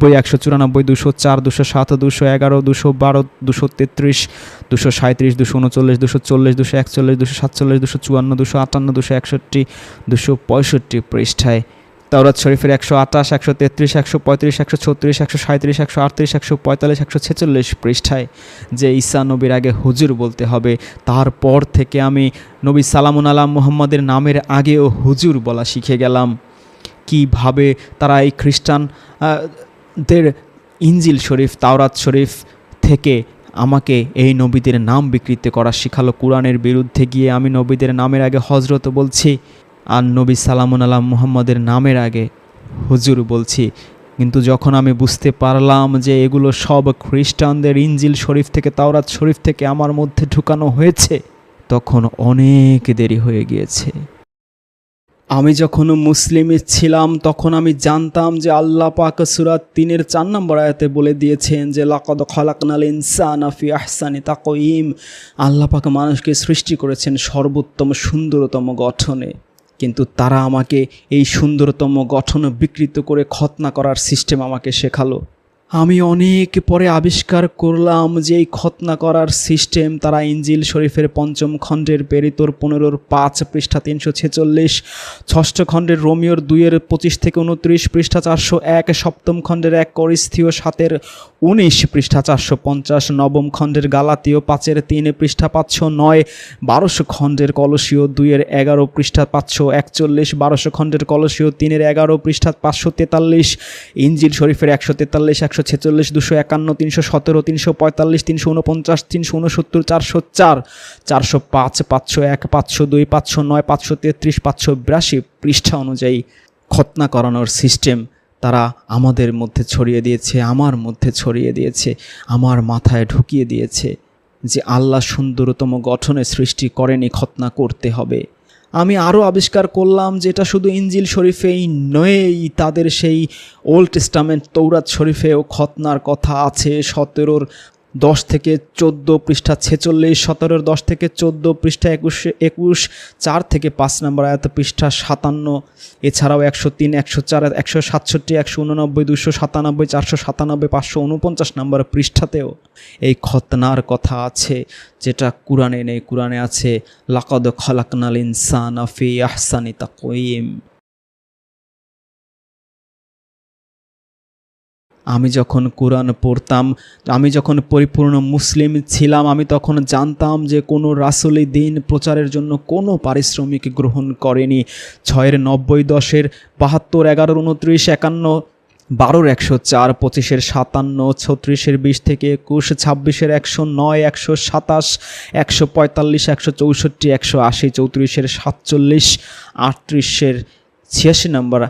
194, 204, 207, 211, 212, 233, 237, 239, 240, 241, 247, 254, 258, 261, 265 পৃষ্ঠায়। তাওরাত শরীফের 128, 133, 135, 136, 137, 138, 145, 146 পৃষ্ঠায় যে ঈসা নবীর আগে হুজুর বলতে হবে। তারপর থেকে আমি নবী সালামুন আলা মুহাম্মাদের নামের আগেও হুজুর বলা শিখে গেলাম। কিভাবে তারা এই খ্রিস্টানদের ইঞ্জিল শরীফ, তাওরাত শরীফ থেকে আমাকে এই নবীদের নাম বিকৃত করা শিখালো। কোরআনের বিরুদ্ধে গিয়ে আমি নবীদের নামের আগে হজরত বলছি আর নবী সালামুন আলা মুহাম্মাদের নামের আগে হুজুর বলছি। কিন্তু যখন আমি বুঝতে পারলাম যে এগুলো সব খ্রিস্টানদের ইনজিল শরীফ থেকে, তাওরাত শরীফ থেকে আমার মধ্যে ঢুকানো হয়েছে, তখন অনেক দেরি হয়ে গিয়েছে। আমি যখন মুসলিম ছিলাম তখন আমি জানতাম যে আল্লাহ পাক সূরা ৩-এর ৪ নম্বর আয়াতে বলে দিয়েছেন যে লাকাদ খালাকনাল ইনসানা ফি আহসানি তাকওয়িম। আল্লাহ পাক মানুষকে সৃষ্টি করেছেন সর্বোত্তম সুন্দরতম গঠনে, কিন্তু তারা আমাকে এই সুন্দরতম গঠন বিকৃত করে খতনা করার সিস্টেম আমাকে শেখালো। আমি অনেক পরে আবিষ্কার করলাম যে এই খতনা করার সিস্টেম তারা ইনজিল শরীফের ৫ম খণ্ডের পেরিতোর ১৫-র ৫ পৃষ্ঠা ৩৪৬, ৬ষ্ঠ খণ্ডের রোমিওর ২-এর ২৫ থেকে ২৯ পৃষ্ঠা ৪০১, ৭ম খণ্ডের ১ করিন্থীয় ৭-এর ১৯ পৃষ্ঠা ৪৫০, ৯ম খণ্ডের গালাতীয় ৫-এর ৩ পৃষ্ঠা ৫০৯, ১২শ খণ্ডের কলসীয় ২-এর ১১ পৃষ্ঠা ৫৪১, ১২শ খণ্ডের কলসীয় ৩-এর ১১ পৃষ্ঠা ৫৪৩, ইনজিল শরীফের ১৪৩, ১৪৬, ২৫১, ৩১৭, ৩৪৫, ৩৪৯, ৩৬৯, ৪০৪, ৪০৫, ৫০১, ৫০২, ৫০৯, ৫৩৩, ৫৮২ পৃষ্ঠা অনুযায়ী খতনা করানোর সিস্টেম তারা আমাদের মধ্যে ছড়িয়ে দিয়েছে, আমার মধ্যে ছড়িয়ে দিয়েছে, আমার মাথায় ঢুকিয়ে দিয়েছে যে আল্লাহ সুন্দরতম গঠনে সৃষ্টি করেনি, খতনা করতে হবে। আমি আরও আবিষ্কার করলাম যে এটা শুধু ইনজিল শরীফেই নয়, তাদের সেই ওল্ড টেস্টামেন্ট তৌরাত শরীফেও খতনার কথা আছে। ১৭-র ১০ থেকে ১৪ পৃষ্ঠা ৪৬, ১৭-র ১০ থেকে ১৪ পৃষ্ঠা ২১, ৪ থেকে ৫ নম্বর আয়াত পৃষ্ঠা ৫৭, এছাড়াও ১০৩, ১০৪, ১৬৭, ১৮৯, ২৯৭, ৪৯৭, ৫৪৯ নম্বর পৃষ্ঠাতেও এই খতনার কথা আছে, যেটা কুরআনে নেই। কুরআনে আছে লাকাদ খালাকনাল ইনসানা ফি আহসানি তাকওয়িম। আমি যখন কোরআন পড়তাম, আমি যখন পরিপূর্ণ মুসলিম ছিলাম, আমি তখন জানতাম যে কোনো রাসূলি দিন প্রচারের জন্য কোনো পারিশ্রমিক গ্রহণ করেনি। ৬-এর ৯০, ১০-এর ৭২, ১১-র ২৯, ৫১, ১২-র ১০৪, ২৫-এর ৫৭, ৩৬-এর ২০ থেকে ২১, ২৬-এর ১০৯, ১২৭, ১৪৫, ১৬৪, ১৮০, ৩৪-এর ৪৭, ৩৮-এর ৮৬ নম্বর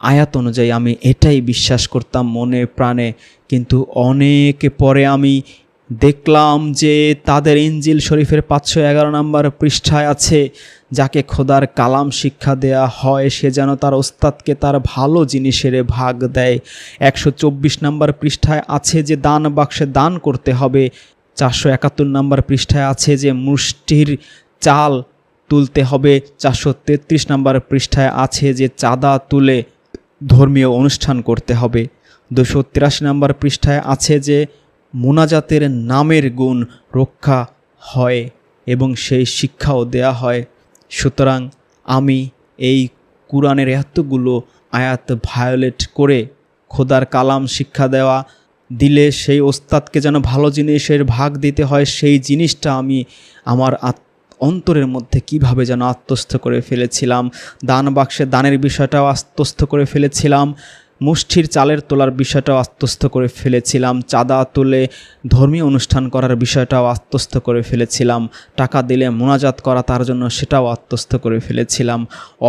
আয়াত অনুযায়ী আমি এটাই বিশ্বাস করতাম মনে প্রাণে। কিন্তু অনেক পরে আমি দেখলাম যে তাদের ইনজিল শরীফের ৫১১ নম্বর পৃষ্ঠায় আছে, যাকে খোদার কালাম শিক্ষা দেয়া হয় সে যেন তার ওস্তাদকে তার ভালো জিনিসের ভাগ দেয়। ১২৪ নম্বর পৃষ্ঠায় আছে যে দান বাক্সে দান করতে হবে। ৪৭১ নম্বর পৃষ্ঠায় আছে যে মুষ্টির চাল তুলতে হবে। ৪৩৩ নম্বর পৃষ্ঠায় আছে যে চাঁদা তুলে ধর্মীয় অনুষ্ঠান করতে হবে। ২৮৩ নম্বর পৃষ্ঠায় আছে যে মুনাজাতের নামের গুণ রক্ষা হয় এবং সেই শিক্ষাও দেয়া হয়। সুতরাং আমি এই কুরআনের এতগুলো আয়াত ভায়োলেট করে খোদার কালাম শিক্ষা দেওয়া দিলে সেই ওস্তাদকে যেন ভালো জিনিসের ভাগ দিতে হয়, সেই জিনিসটা আমি আমার অন্তরের মধ্যে কিভাবে যেন আত্মস্থ করে ফেলেছিলাম। দান বাক্সে দানের বিষয়টাও আত্মস্থ করে ফেলেছিলাম, মুষ্টির চালের তোলার বিষয়টাও আত্মস্থ করে ফেলেছিলাম, চাঁদা তুলে ধর্মীয় অনুষ্ঠান করার বিষয়টাও আত্মস্থ করে ফেলেছিলাম, টাকা দিলে মোনাজাত করা তার জন্য সেটাও আত্মস্থ করে ফেলেছিলাম।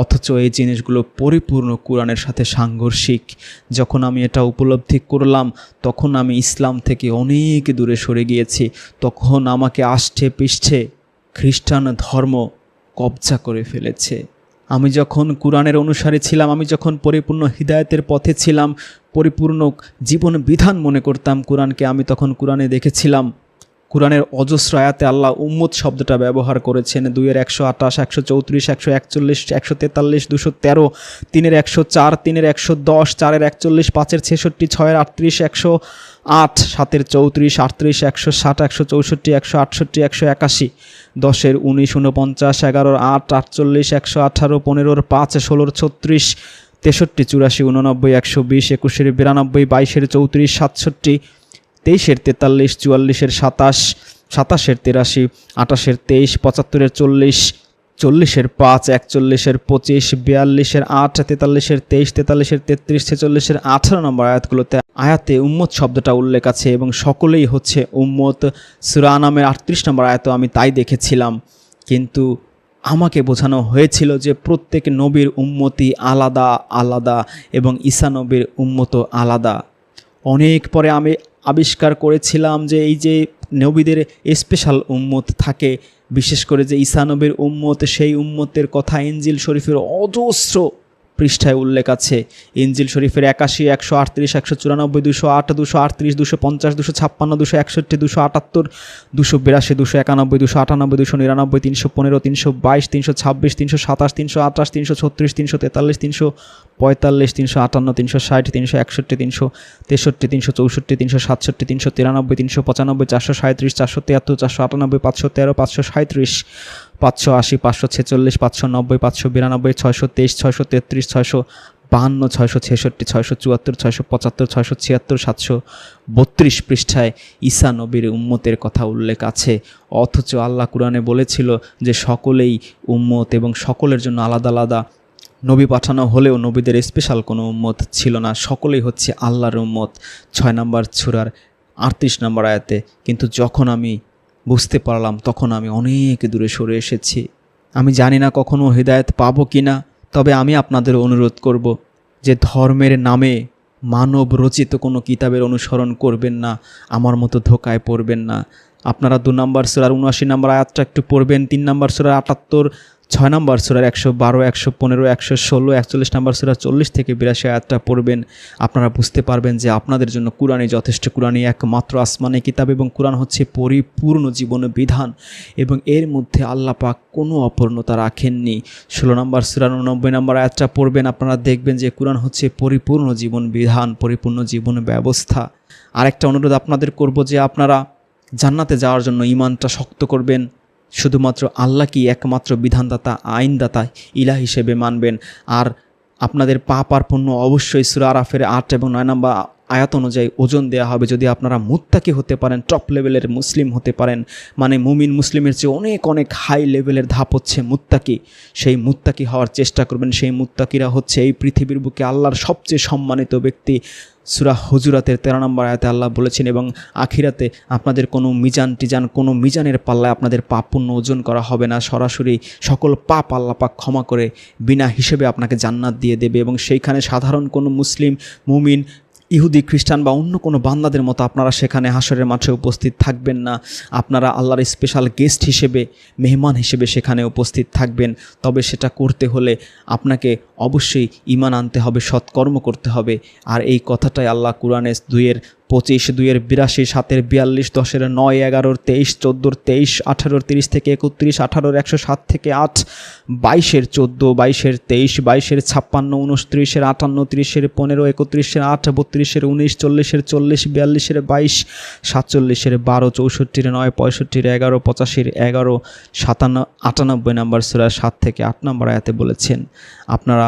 অথচ এই জিনিসগুলো পরিপূর্ণ কোরআনের সাথে সাংঘর্ষিক। যখন আমি এটা উপলব্ধি করলাম তখন আমি ইসলাম থেকে অনেক দূরে সরে গিয়েছি। তখন আমাকে আষ্টে পৃষ্ঠে খ্রিস্টান ধর্ম কবজা করে ফেলেছে। আমি যখন কোরআনের অনুসারী ছিলাম, আমি যখন পরিপূর্ণ হিদায়াতের পথে ছিলাম, পরিপূর্ণ জীবন বিধান মনে করতাম কোরআনকে, আমি তখন কোরআনে দেখেছিলাম কোরআনের অজস্র আয়াতে আল্লাহ উম্মত শব্দটা ব্যবহার করেছেন। ২-এর ১২৮, ১৩৪, ১৪১, ১৪৩, ২১৩, ৩-এর ১০৪, ৩-এর ১১০, ৪-এর ৪১, ৫-এর ৬৬, ৬-এর ৩৮, ১০৮, ৭-এর ৩৪, ৩৮, ১৬০, ১৬৪, ১৬৮, ১৮১, ১০-এর ১৯, ৪৯, ১১-র ৮, ৪৮, ১১৮, ১৫-র ৫, ১৬-র ৩৬, ৬৩, ৮৪, ৮৯, ১২০, ২১-এর ৯২, ২২-এর ৩৪, ৬৭, ২৩-এর ৪৩, ৪৪-এর ২৭, ২৭-এর ৮৩, ২৮-এর ২৩, ৭৫-এর ৪০, ৪০-এর ৫, ৪১-এর ২৫, ৪২-এর ৮, ৪৩-এর ২৩, ৪৩-এর ৩৩, ৪৬-এর ১৮ নম্বর আয়াতগুলোতে আয়াতে উম্মত শব্দটা উল্লেখ আছে এবং সকলেই হচ্ছে উম্মত। সূরা আনামের ৩৮ নম্বর আয়াতেও আমি তাই দেখেছিলাম। কিন্তু আমাকে বোঝানো হয়েছিল যে প্রত্যেক নবীর উম্মতি আলাদা আলাদা এবং ঈসা নবীর উম্মত আলাদা। অনেক পরে আমি আবিষ্কার করেছিলাম যে এই যে নবীদের স্পেশাল উম্মত থাকে, বিশেষ করে যে ঈসা নবীর উম্মত, সেই উম্মতের কথা ইনজিল শরীফের অজস্র পৃষ্ঠায় উল্লেখ আছে। ইনজিল শরীফের 81, 138, 194, 208, 238, 250, 256, 261, 278, 282, 291, 298, 299, 315, 322, 326, 327, 328, 336, 343, 345, 358, 360, 361, 363, 364, 367, 393, 395, 437, 473, 498, 513, 537, 580, 546, 590, 592, 623, 633, 652, 666, 674, 675, 676, 732 পৃষ্ঠায় ঈসা নবীর উম্মতের কথা উল্লেখ আছে। অথচ আল্লাহ কুরআনে বলেছিল যে সকলেই উম্মত এবং সকলের জন্য আলাদা আলাদা নবী পাঠানো হলেও নবীদের স্পেশাল কোনো উম্মত ছিল না, সকলেই হচ্ছে আল্লাহর উম্মত। 6 নম্বর সূরার 38 নম্বর আয়াতে। কিন্তু যখন আমি বুঝতে পারলাম তখন আমি অনেক দূরে সরে এসেছি। আমি জানি না কখনো হিদায়াত পাবো কি না, তবে আমি আপনাদের অনুরোধ করব যে ধর্মের নামে মানব রচিত কোনো কিতাবের অনুসরণ করবেন না, আমার মতো ধোকায় পড়বেন না। আপনারা 2 নম্বর সূরার 79 নম্বর আয়াতটা একটু পড়বেন, 3 নম্বর সূরার 78, 6 নম্বর সূরার 112, 115, 116, 41 নম্বর সূরা 40 থেকে 82 আয়াতটা পড়বেন। আপনারা বুঝতে পারবেন যে আপনাদের জন্য কুরআনই যথেষ্ট। কুরআনই একমাত্র আসমানি কিতাব এবং কুরআন হচ্ছে পরিপূর্ণ জীবন বিধান এবং এর মধ্যে আল্লাহ পাক কোনো অপূর্ণতা রাখেননি। 16 নম্বর সূরার 99 নম্বর আয়াতটা পড়বেন, আপনারা দেখবেন যে কুরআন হচ্ছে পরিপূর্ণ জীবন বিধান, পরিপূর্ণ জীবন ব্যবস্থা। আরেকটা অনুরোধ আপনাদের করব যে আপনারা জান্নাতে যাওয়ার জন্য ঈমানটা শক্ত করবেন, শুধুমাত্র আল্লাহকেই একমাত্র বিধানদাতা, আইনদাতা, ইলাহ হিসেবে মানবেন। আর আপনাদের পাপ আর পুণ্য অবশ্যই সূরা আরাফের 8 এবং 9 নম্বর আয়াত অনুযায়ী ওজন দেওয়া হবে। যদি আপনারা মুত্তাকি হতে পারেন, টপ লেভেলের মুসলিম হতে পারেন, মানে মুমিন মুসলিমের চেয়ে অনেক অনেক হাই লেভেলের ধাপ হচ্ছে মুত্তাকি, সেই মুত্তাকি হওয়ার চেষ্টা করবেন। সেই মুত্তাকিরা হচ্ছে এই পৃথিবীর বুকে আল্লাহর সবচেয়ে সম্মানিত ব্যক্তি। সূরা হুজুরাতের 13 নম্বর আয়াতে আল্লাহ বলেছেন, এবং আখিরাতে আপনাদের কোনো কোনো মিজানের পাল্লায় আপনাদের পাপ পুণ্য ওজন করা হবে না, সরাসরি সকল পাপ আল্লাহ পাক ক্ষমা করে বিনা হিসেবে আপনাকে জান্নাত দিয়ে দেবে। এবং সেইখানে সাধারণ কোনো মুসলিম, মুমিন, ইহুদি, খ্রিস্টান বা অন্য কোনো বান্দাদের মতো আপনারা সেখানে হাসরের মাঠে উপস্থিত থাকবেন না। আপনারা আল্লাহর স্পেশাল গেস্ট হিসেবে, মেহমান হিসেবে সেখানে উপস্থিত থাকবেন। তবে সেটা করতে হলে আপনাকে অবশ্যই ঈমান আনতে হবে, সৎকর্ম করতে হবে। আর এই কথাটাই আল্লাহ কুরআনের 2-এর 25, 2-এর 82, 7-এর 42, 10-এর 9, 11-এর 23, 14-এর 23, 18-এর 30 থেকে 31, 18-এর 107 থেকে 8, 22-এর 14, 22-এর 23, 22-এর 56, 29-এর 58, 30-এর 15, 31-এর 8, 32-এর 19, 40-এর 40, 42-এর 22, 47-এর 12, 64-এর 9, 65-এর 11, 85-এর 11, 97 নম্বর সূরা 7 থেকে 8 নম্বর আয়াতে বলেছেন আপনারা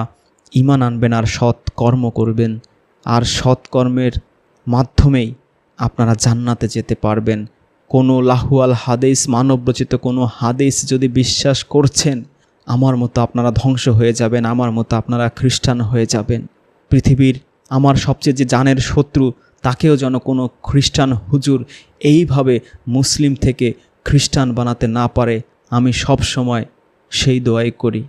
ঈমান আনবেন আর সৎ কর্ম করবেন, আর সৎ কর্মের মাধ্যমেই আপনারা জান্নাতে যেতে পারবেন। কোনো লাহুয়াল হাদিস, মানবরচিত কোনো হাদিস যদি বিশ্বাস করছেন, আমার মতো আপনারা ধ্বংস হয়ে যাবেন, আমার মতো আপনারা খ্রিস্টান হয়ে যাবেন। পৃথিবীর আমার সবচেয়ে যে জানের শত্রু, তাকেও যেন কোনো খ্রিস্টান হুজুর এইভাবে মুসলিম থেকে খ্রিস্টান বানাতে না পারে, আমি সব সময় সেই দোয়াই করি।